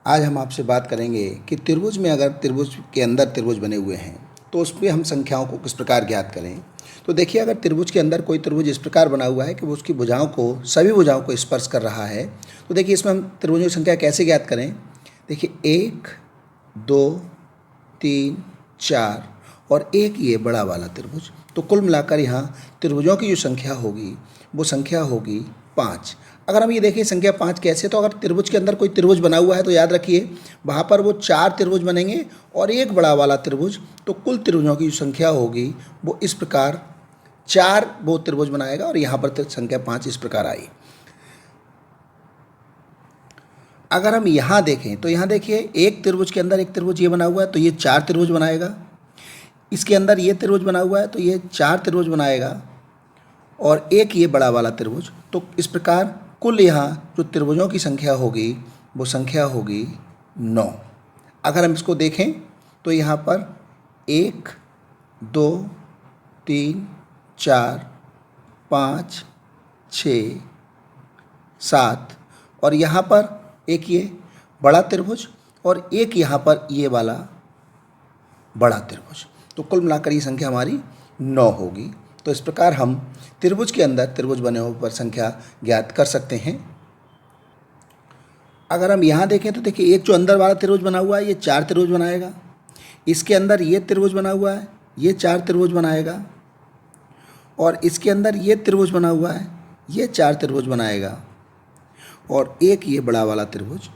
आज हम आपसे बात करेंगे कि त्रिभुज में अगर त्रिभुज के अंदर त्रिभुज बने हुए हैं तो उस पर हम संख्याओं को किस प्रकार ज्ञात करें। तो देखिए, अगर त्रिभुज के अंदर कोई त्रिभुज इस प्रकार बना हुआ है कि वो उसकी भुजाओं को सभी भुजाओं को स्पर्श कर रहा है, तो देखिए इसमें हम त्रिभुजों की संख्या कैसे ज्ञात करें। देखिए 1 2 3 4 और एक ये बड़ा वाला त्रिभुज, तो कुल मिलाकर यहाँ त्रिभुजों की जो संख्या होगी वो संख्या होगी 5। अगर हम ये देखें संख्या 5 कैसे, तो अगर त्रिभुज के अंदर कोई त्रिभुज बना हुआ है तो याद रखिए वहाँ पर वो 4 त्रिभुज बनेंगे और एक बड़ा वाला त्रिभुज, तो कुल त्रिभुजों की जो संख्या होगी वो इस प्रकार 4 वो त्रिभुज बनाएगा और यहाँ पर संख्या 5 इस प्रकार आई। अगर हम यहाँ देखें तो यहाँ देखिए एक त्रिभुज के अंदर एक त्रिभुज ये बना हुआ है तो ये 4 त्रिभुज बनाएगा, इसके अंदर ये त्रिभुज बना हुआ है तो ये 4 त्रिभुज बनाएगा और एक ये बड़ा वाला त्रिभुज, तो इस प्रकार कुल यहाँ जो त्रिभुजों की संख्या होगी वो संख्या होगी 9। अगर हम इसको देखें तो यहाँ पर 1 2 3 4 5 6 7 और यहाँ पर एक ये बड़ा त्रिभुज और एक यहाँ पर ये वाला बड़ा त्रिभुज, तो कुल मिलाकर ये संख्या हमारी 9 होगी। तो इस प्रकार हम त्रिभुज के अंदर त्रिभुज बने हुए पर संख्या ज्ञात कर सकते हैं। अगर हम यहाँ देखें तो देखिए एक जो अंदर वाला त्रिभुज बना हुआ है ये 4 त्रिभुज बनाएगा, इसके अंदर ये त्रिभुज बना हुआ है ये 4 त्रिभुज बनाएगा और इसके अंदर ये त्रिभुज बना हुआ है ये 4 त्रिभुज बनाएगा और एक ये बड़ा वाला त्रिभुज,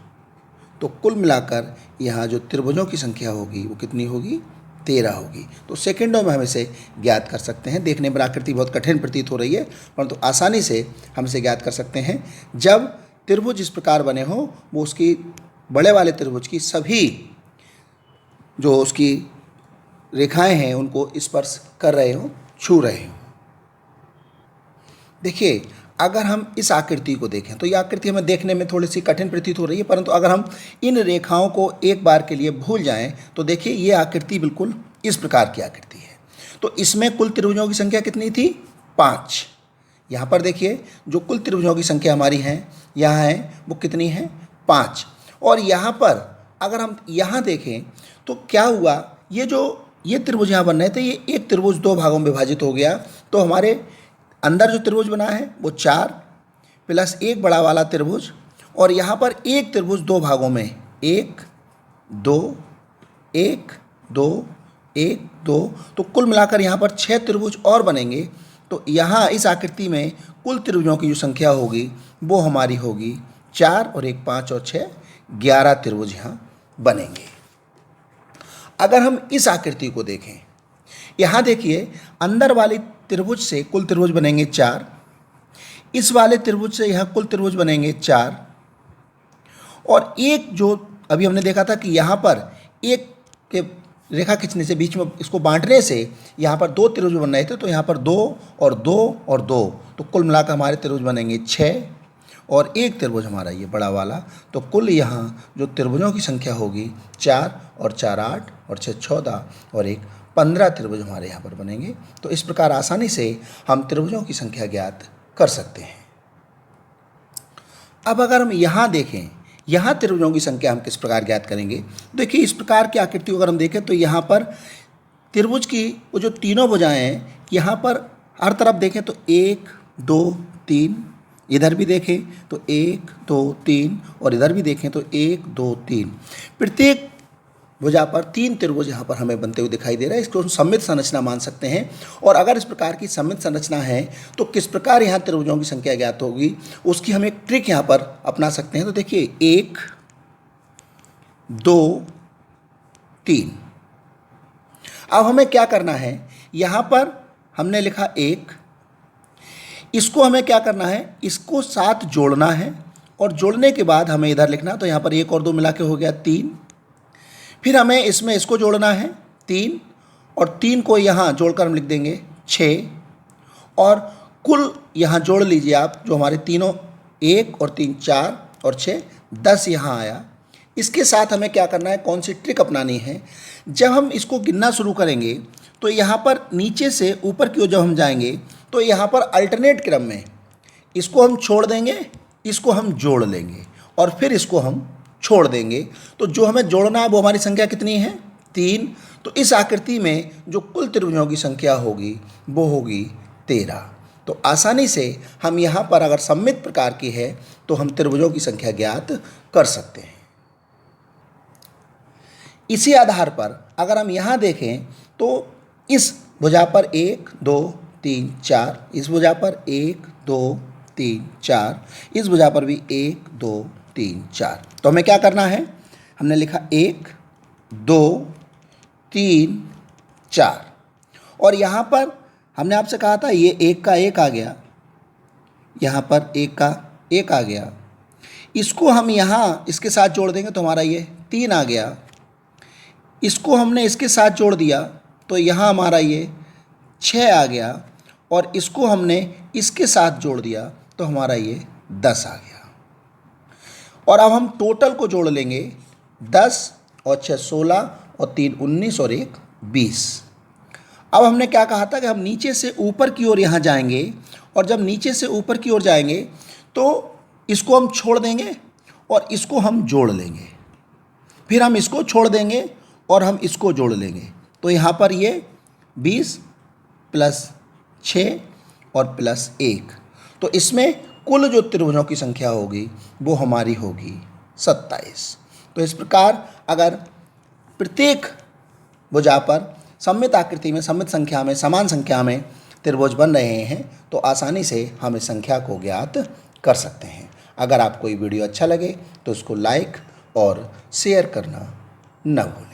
तो कुल मिलाकर यहाँ जो त्रिभुजों की संख्या होगी वो कितनी होगी, 13 होगी। तो सेकंडों में हम इसे ज्ञात कर सकते हैं। देखने में आकृति बहुत कठिन प्रतीत हो रही है परंतु आसानी से हम इसे ज्ञात कर सकते हैं। जब त्रिभुज इस प्रकार बने हो वो उसकी बड़े वाले त्रिभुज की सभी जो उसकी रेखाएं हैं उनको स्पर्श कर रहे हो, छू रहे हो। देखिए अगर हम इस आकृति को देखें तो ये आकृति हमें देखने में थोड़ी सी कठिन प्रतीत हो रही है, परंतु अगर हम इन रेखाओं को एक बार के लिए भूल जाएं तो देखिए ये आकृति बिल्कुल इस प्रकार की आकृति है। तो इसमें कुल त्रिभुजों की संख्या कितनी थी, 5। यहाँ पर देखिए जो कुल त्रिभुजों की संख्या हमारी है यहाँ है वो कितनी है, 5। और यहाँ पर अगर हम यहाँ देखें तो क्या हुआ, ये त्रिभुज यहाँ बन रहे थे, ये एक त्रिभुज 2 भागों में विभाजित हो गया। तो हमारे अंदर जो त्रिभुज बना है वो 4 प्लस एक बड़ा वाला त्रिभुज और यहाँ पर एक त्रिभुज 2 भागों में 1 2 1 2 1 2, तो कुल मिलाकर यहाँ पर 6 त्रिभुज और बनेंगे। तो यहाँ इस आकृति में कुल त्रिभुजों की जो संख्या होगी वो हमारी होगी 4 और 1 5 और 6 11 त्रिभुज यहाँ बनेंगे। अगर हम इस आकृति को देखें, यहाँ देखिए अंदर वाली त्रिभुज से कुल त्रिभुज बनेंगे 4, इस वाले त्रिभुज से यहाँ कुल त्रिभुज बनेंगे 4 और एक जो अभी हमने देखा था कि यहाँ पर एक के रेखा खींचने से बीच में इसको बांटने से यहाँ पर 2 त्रिभुज बन रहे थे, तो यहाँ पर 2 और 2 और 2, तो कुल मिलाकर हमारे त्रिभुज बनेंगे 6 और एक त्रिभुज हमारा ये बड़ा वाला। तो कुल यहाँ जो त्रिभुजों की संख्या होगी 4 और 4 8 और 6 14 और 1 15 त्रिभुज हमारे यहाँ पर बनेंगे। तो इस प्रकार आसानी से हम त्रिभुजों की संख्या ज्ञात कर सकते हैं। अब अगर हम यहाँ देखें, यहाँ त्रिभुजों की संख्या हम किस प्रकार ज्ञात करेंगे। देखिए इस प्रकार की आकृति को अगर हम देखें तो यहाँ पर त्रिभुज की वो जो तीनों भुजाएं हैं, यहाँ पर हर तरफ देखें तो 1 2 3, इधर भी देखें तो 1 2 3 और इधर भी देखें तो 1 2 3, प्रत्येक भुजा पर 3 त्रिभुज यहाँ पर हमें बनते हुए दिखाई दे रहा है। इसको हम सममित संरचना मान सकते हैं। और अगर इस प्रकार की सममित संरचना है तो किस प्रकार यहाँ त्रिभुजों की संख्या ज्ञात होगी, उसकी हम एक ट्रिक यहाँ पर अपना सकते हैं। तो देखिए 1 2 3, अब हमें क्या करना है, यहाँ पर हमने लिखा 1, इसको हमें क्या करना है, इसको साथ जोड़ना है और जोड़ने के बाद हमें इधर लिखना, तो यहाँ पर 1 और 2 मिला के हो गया 3। फिर हमें इसमें इसको जोड़ना है 3 और 3 को यहाँ जोड़कर हम लिख देंगे 6 और कुल यहाँ जोड़ लीजिए आप, जो हमारे तीनों 1 और 3 4 और 6 10 यहाँ आया। इसके साथ हमें क्या करना है, कौन सी ट्रिक अपनानी है, जब हम इसको गिनना शुरू करेंगे तो यहाँ पर नीचे से ऊपर की ओर जब हम जाएंगे तो यहाँ पर अल्टरनेट क्रम में इसको हम छोड़ देंगे, इसको हम जोड़ लेंगे और फिर इसको हम छोड़ देंगे तो जो हमें जोड़ना है वो हमारी संख्या कितनी है 3। तो इस आकृति में जो कुल त्रिभुजों की संख्या होगी वो होगी 13। तो आसानी से हम यहाँ पर अगर सममित प्रकार की है तो हम त्रिभुजों की संख्या ज्ञात कर सकते हैं। इसी आधार पर अगर हम यहाँ देखें तो इस भुजा पर 1 2 3 4, इस भुजा पर 1 2 3 4, इस भुजा पर भी 1 2 3 4। तो हमें क्या करना है, हमने लिखा 1 2 3 4 और यहाँ पर हमने आपसे कहा था ये 1 का 1 आ गया, यहाँ पर 1 का 1 आ गया, इसको हम यहाँ इसके साथ जोड़ देंगे तो हमारा ये 3 आ गया, इसको हमने इसके साथ जोड़ दिया तो यहाँ हमारा ये 6 आ गया और इसको हमने इसके साथ जोड़ दिया तो हमारा ये 10 आ गया। और अब हम टोटल को जोड़ लेंगे, 10 और 6 16 और 3 19 और 1 20। अब हमने क्या कहा था कि हम नीचे से ऊपर की ओर यहाँ जाएंगे और जब नीचे से ऊपर की ओर जाएंगे तो इसको हम छोड़ देंगे और इसको हम जोड़ लेंगे, फिर हम इसको छोड़ देंगे और हम इसको जोड़ लेंगे। तो यहाँ पर ये 20 प्लस 6 और प्लस 1, तो इसमें कुल जो त्रिभुजों की संख्या होगी वो हमारी होगी 27। तो इस प्रकार अगर प्रत्येक भुजा पर सममित आकृति में सममित संख्या में समान संख्या में त्रिभुज बन रहे हैं तो आसानी से हम इस संख्या को ज्ञात कर सकते हैं। अगर आपको ये वीडियो अच्छा लगे तो इसको लाइक और शेयर करना न भूलें।